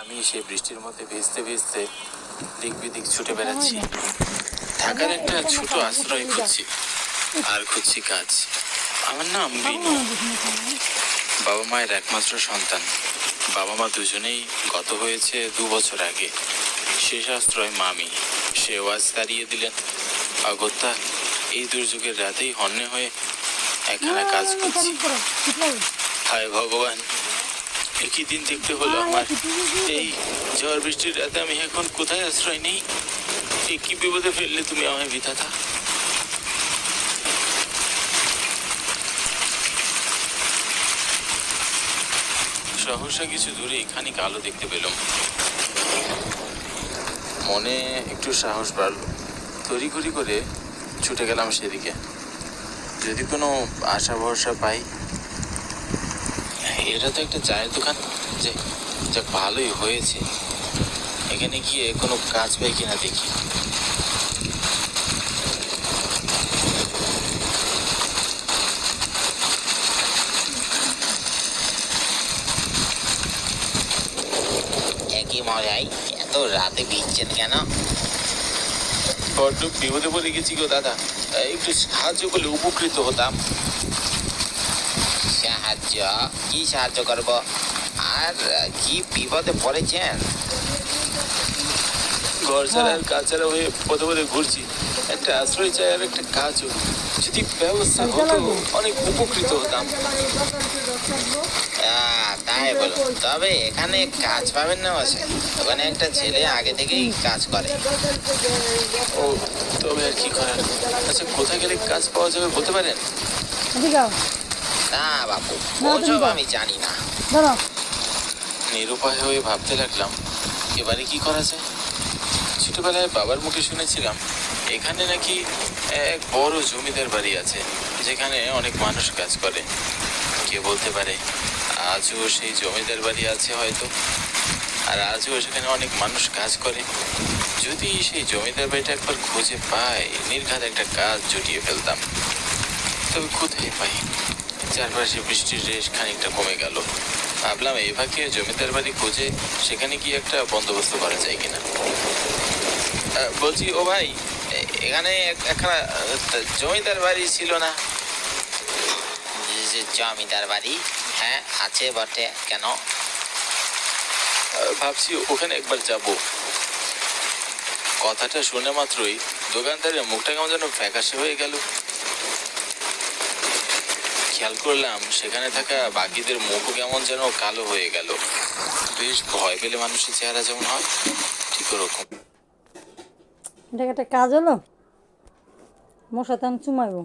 আমি সেই বৃষ্টির মধ্যে ভিজতে ভিজতে দিক বিদিক ছুটে বেড়াচ্ছি। ঢাকার একটা ছোট আশ্রয় খুঁজছি, আর খুঁজছি কাজ। আমার নাম বিনু, বাবা মায়ের একমাত্র সন্তান। বাবা মা দুজনেই গত হয়েছে 2 বছর আগে। শেষ আশ্রয় মামি, সেও আজ তাড়িয়ে দিলেন। অগত্যা এই দুর্যোগের রাতেই হন্যে হয়ে একখানা কাজ করছি। হায় ভগবান, একই দিন দেখতে হলো আমার। এই ঝড় বৃষ্টির রাতে আমি এখন কোথায় আশ্রয় নেই? কি বিপদে ফেললে তুমি আমায় বিধাতা? সহসা কিছু দূরে খানিক আলো দেখতে পেলাম। মনে একটু সাহস বাড়ল। তড়িঘড়ি করে ছুটে গেলাম সেদিকে, যদি কোনো আশা ভরসা পাই। এটা তো একটা চায়ের দোকান, যে যাক ভালোই হয়েছে। এখানে গিয়ে কোনো কাজ পাই কিনা দেখি। একই মজাই, এত রাতে ভিজছেন কেন? বড্ড বিপদে পড়ে গেছি গো দাদা, একটু সাহায্য করলে উপকৃত হতাম। সাহায্য? কি সাহায্য করব? আর কি বিপদে পড়েছেন? ঘর ছাড়া আর কাজ ছাড়া হয়ে পদে পদে ঘুরছি। একটা আশ্রয় চাই আর একটা কাজও, যদি ব্যবস্থা হতো অনেক উপকৃত হতাম। তাই বলো, তবে এখানে কাজ পাবেন না বসে। ওখানে একটা ছেলে আগে থেকেই কাজ করে। ও, তবে আর কি করার। আচ্ছা, কোথায় গেলে কাজ পাওয়া যাবে বলতে পারেন? না বাবু, ওসব আমি জানি না। নিরুপায় হয়ে ভাবতে লাগলাম, এবারে কি করা যায়। ছোটবেলায় বাবার মুখে শুনেছিলাম এখানে নাকি এক বড় জমিদার বাড়ি আছে, যেখানে অনেক মানুষ কাজ করে। কে বলতে পারে আজও সেই জমিদার বাড়ি আছে হয়তো, আর আজও সেখানে অনেক মানুষ কাজ করে। যদি সেই জমিদার বাড়িটা একবার খুঁজে পাই, নির্ঘাত একটা কাজ জুটিয়ে ফেলতাম। তবে কোথায় পাই? চারপাশে বৃষ্টির রেশ খানিকটা কমে গেল। ভাবলাম এই ফাঁকে জমিদার বাড়ি খুঁজে সেখানে গিয়ে একটা বন্দোবস্ত করা যায় কিনা। বলছি, ও ভাই, এখানে একটা জমিদার বাড়ি ছিল না? জমিদার বাড়ি? হ্যাঁ, আছে বটে। কেন? ভাবছি ওখানে একবার যাব। কথাটা শুনে মাত্রই দোকানদারের মুখটা কেমন যেন ফ্যাকাশে হয়ে গেল। খেয়াল করলাম সেখানে থাকা বাকিদের মুখও কেমন যেন কালো হয়ে গেল। বেশ ভয় পেলে মানুষের চেহারা যেমন হয়, ঠিক ওরকম। এটা একটা কাজ হলো, মশা তো চুমাইবো।